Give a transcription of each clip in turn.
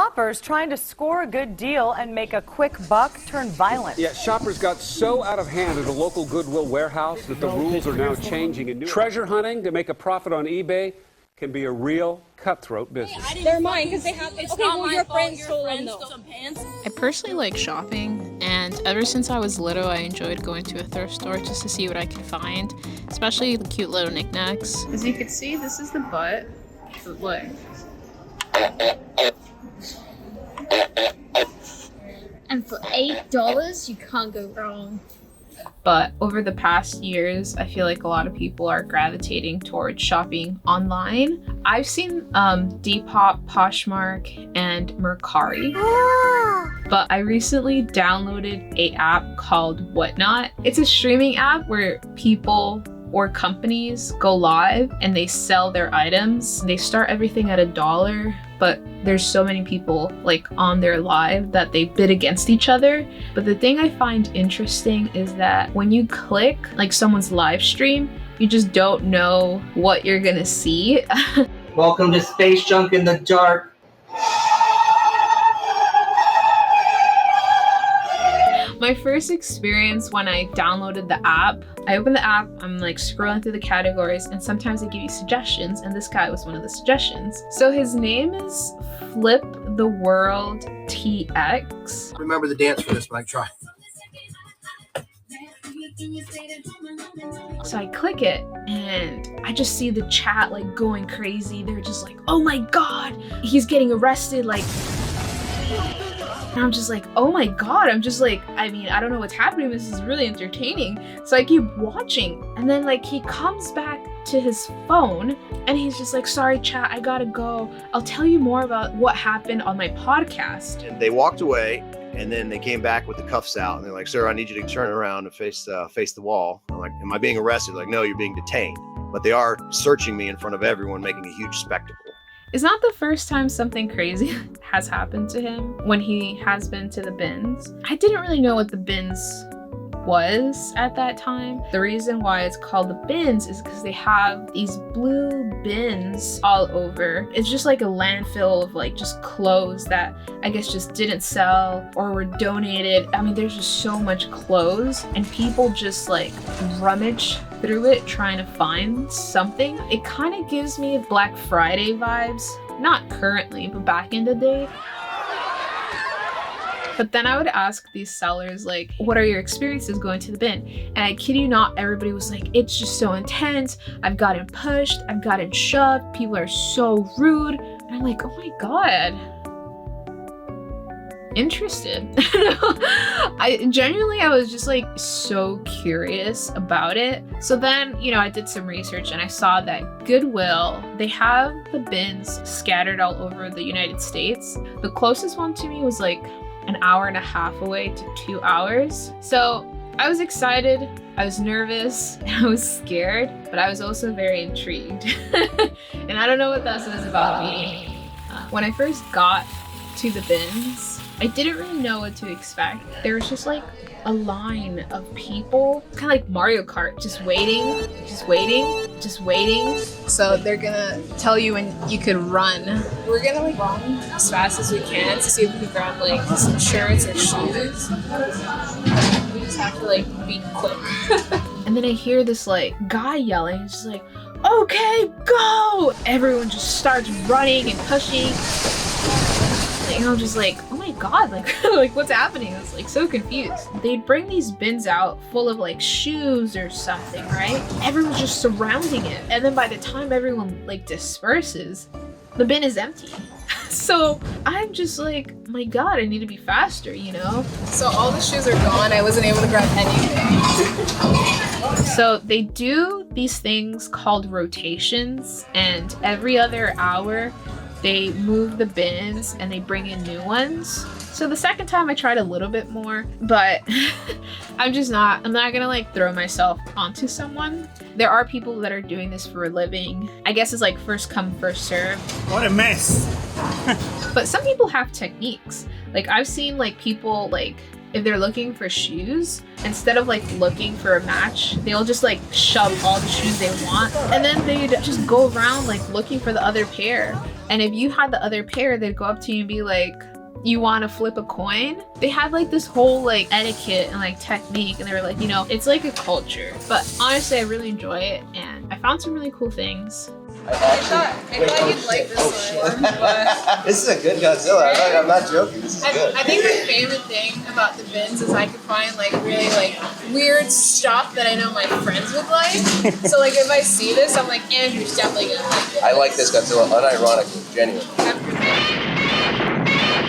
Shoppers trying to score a good deal and make a quick buck turn violent. Yeah, shoppers got so out of hand at a local Goodwill warehouse that the rules are now changing. And treasure hunting to make a profit on eBay can be a real cutthroat business. They're mine because they have. It's okay, well, your friend stole them though. I personally like shopping, and ever since I was little, I enjoyed going to a thrift store just to see what I could find, especially the cute little knickknacks. As you can see, this is the butt. But look. And for $8, you can't go wrong. But over the past years, I feel like a lot of people are gravitating towards shopping online. I've seen Depop, Poshmark, and Mercari. But I recently downloaded an app called Whatnot. It's a streaming app where people or companies go live and they sell their items. They start everything at $1, but there's so many people like on their live that they bid against each other. But the thing I find interesting is that when you click like someone's live stream, you just don't know what you're gonna see. Welcome to Space Junk in the Dark. My first experience when I downloaded the app, I opened the app, I'm like scrolling through the categories, and sometimes they give you suggestions, and this guy was one of the suggestions. So his name is Flip the World TX. Remember the dance for this, Mike. Try. So I click it and I just see the chat like going crazy. They're just like, oh my God, he's getting arrested, like. And I'm just like, oh my God. I'm just like, I mean, I don't know what's happening. This is really entertaining. So I keep watching. And then like he comes back to his phone and he's just like, sorry, chat, I gotta go. I'll tell you more about what happened on my podcast. And they walked away and then they came back with the cuffs out and they're like, sir, I need you to turn around and face the wall. I'm like, am I being arrested? They're like, no, you're being detained. But they are searching me in front of everyone, making a huge spectacle. It's not the first time something crazy has happened to him when he has been to the bins. I didn't really know what the bins was at that time. The reason why it's called the bins is because they have these blue bins all over. It's just like a landfill of like just clothes that I guess just didn't sell or were donated. I mean, there's just so much clothes and people just like rummage through it trying to find something. It kind of gives me Black Friday vibes. Not currently, but back in the day. But then I would ask these sellers, like, what are your experiences going to the bin? And I kid you not, everybody was like, it's just so intense. I've gotten pushed, I've gotten shoved, people are so rude. And I'm like, oh my God. Interested. I was just like so curious about it. So then, I did some research and I saw that Goodwill, they have the bins scattered all over the United States. The closest one to me was like an hour and a half away to 2 hours. So I was excited, I was nervous, and I was scared, but I was also very intrigued. And I don't know what that says about me. When I first got to the bins, I didn't really know what to expect. There was just like a line of people, kind of like Mario Kart, just waiting. So they're gonna tell you when you can run. We're gonna like run as fast as we can to see if we can grab like some shirts or shoes. We just have to like be quick. And then I hear this like guy yelling, it's just like, okay, go! Everyone just starts running and pushing. And I'm just like, oh my God, like what's happening? I was like so confused. They'd bring these bins out full of like shoes or something, right? Everyone's just surrounding it. And then by the time everyone like disperses, the bin is empty. So I'm just like, my God, I need to be faster, So all the shoes are gone. I wasn't able to grab anything. So they do these things called rotations, and every other hour, they move the bins and they bring in new ones. So the second time I tried a little bit more, but I'm not gonna like throw myself onto someone. There are people that are doing this for a living. I guess it's like first come, first serve. What a mess. But some people have techniques. Like I've seen like people like, if they're looking for shoes, instead of like looking for a match, they'll just like shove all the shoes they want. And then they'd just go around like looking for the other pair. And if you had the other pair, they'd go up to you and be like, you want to flip a coin? They had like this whole like etiquette and like technique, and they were like, you know, it's like a culture. But honestly, I really enjoy it, and I found some really cool things. I thought you'd like this one, but this is a good Godzilla. I'm not joking. This is good. I think the favorite thing about the bins is I could find like really like weird stuff that I know my friends would like. So like if I see this, I'm like, Andrew's definitely gonna like this. I like this Godzilla unironically, genuinely.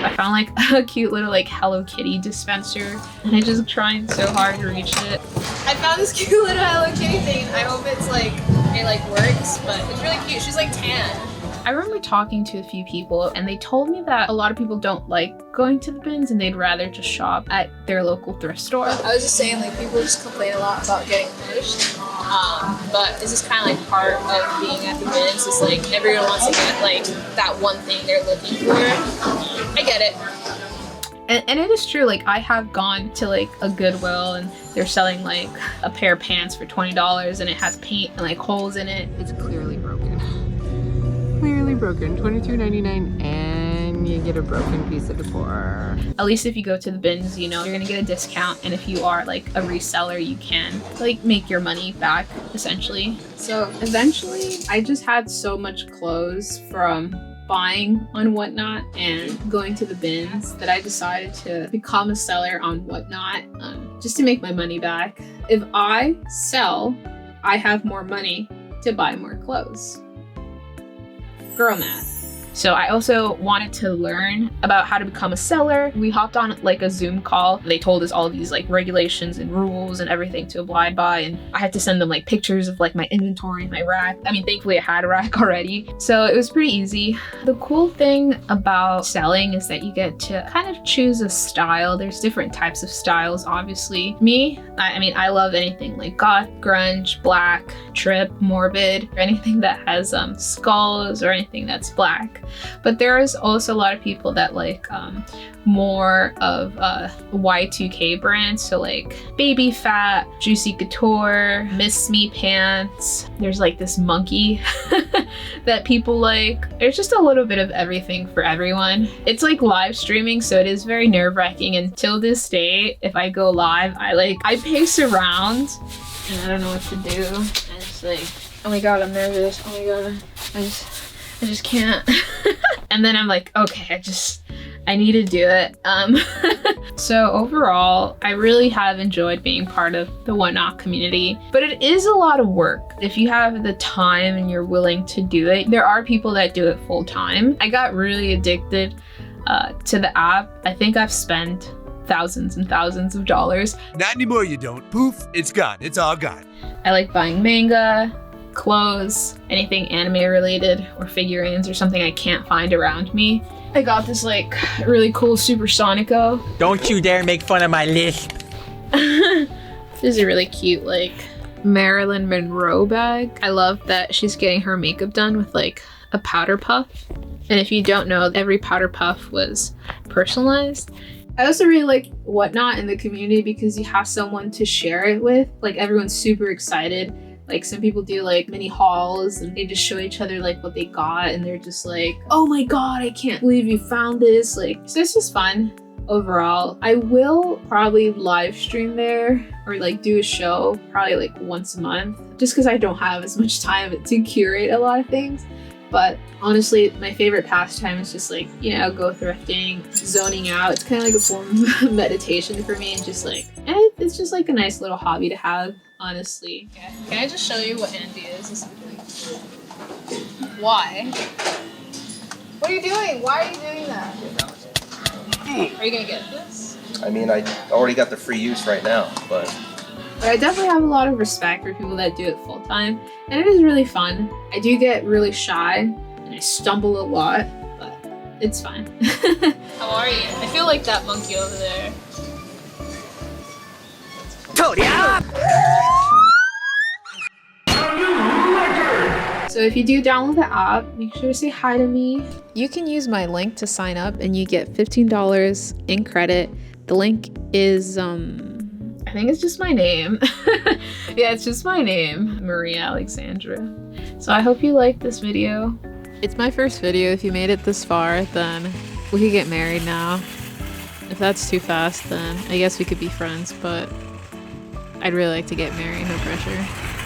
I found like a cute little like Hello Kitty dispenser, and I'm just trying so hard to reach it. I found this cute little Hello Kitty thing. I hope it's like it like works, but it's really cute. She's like tan. I remember talking to a few people, and they told me that a lot of people don't like going to the bins and they'd rather just shop at their local thrift store. I was just saying, like, people just complain a lot about getting pushed, but this is kind of like part of being at the bins. It's like everyone wants to get like that one thing they're looking for. I get it. And it is true, like I have gone to like a Goodwill and they're selling like a pair of pants for $20 and it has paint and like holes in it. It's clearly broken. Clearly broken. $22.99 and you get a broken piece of decor. At least if you go to the bins, you know, you're gonna get a discount, and if you are like a reseller, you can like make your money back essentially. So eventually I just had so much clothes from buying on Whatnot and going to the bins that I decided to become a seller on Whatnot, just to make my money back. If I sell, I have more money to buy more clothes. Girl math. So I also wanted to learn about how to become a seller. We hopped on like a Zoom call. They told us all these like regulations and rules and everything to abide by, and I had to send them like pictures of like my inventory, my rack. I mean, thankfully I had a rack already, so it was pretty easy. The cool thing about selling is that you get to kind of choose a style. There's different types of styles, obviously. I mean, I love anything like goth, grunge, black, trip, morbid, or anything that has skulls or anything that's black. But there is also a lot of people that like more of Y2K brands, so like Baby Fat, Juicy Couture, Miss Me Pants. There's like this monkey that people like. There's just a little bit of everything for everyone. It's like live streaming, so it is very nerve-wracking. Until this day, if I go live, I pace around and I don't know what to do. And it's like, oh my god, I'm nervous. Oh my god, I just can't. And then I'm like, okay, I need to do it. So overall, I really have enjoyed being part of the Whatnot community, but it is a lot of work. If you have the time and you're willing to do it, there are people that do it full time. I got really addicted to the app. I think I've spent thousands and thousands of dollars. Not anymore, you don't. Poof, it's gone. It's all gone. I like buying manga, clothes, anything anime related, or figurines or something I can't find around me. I got this like really cool Supersonico. Don't you dare make fun of my list. This is a really cute like Marilyn Monroe bag. I love that she's getting her makeup done with like a powder puff. And if you don't know, every powder puff was personalized. I also really like Whatnot in the community because you have someone to share it with. Like everyone's super excited. Like some people do like mini hauls and they just show each other like what they got, and they're just like, oh my god, I can't believe you found this. Like, so it's just fun overall. I will probably live stream there or like do a show probably like once a month, just because I don't have as much time to curate a lot of things. But honestly, my favorite pastime is just like, you know, go thrifting, zoning out. It's kind of like a form of meditation for me, and just like, and it's just like a nice little hobby to have, honestly. Okay. Can I just show you what Andy is? Why? What are you doing? Why are you doing that? Are you gonna get this? I mean, I already got the free use right now, but I definitely have a lot of respect for people that do it full time, and it is really fun. I do get really shy and I stumble a lot, but it's fine. How are you? I feel like that monkey over there. So if you do download the app, make sure to say hi to me. You can use my link to sign up and you get $15 in credit. The link is, I think it's just my name. Yeah, it's just my name, Maria Alexandra. So I hope you like this video. It's my first video. If you made it this far, then we could get married now. If that's too fast, then I guess we could be friends, but I'd really like to get married, no pressure.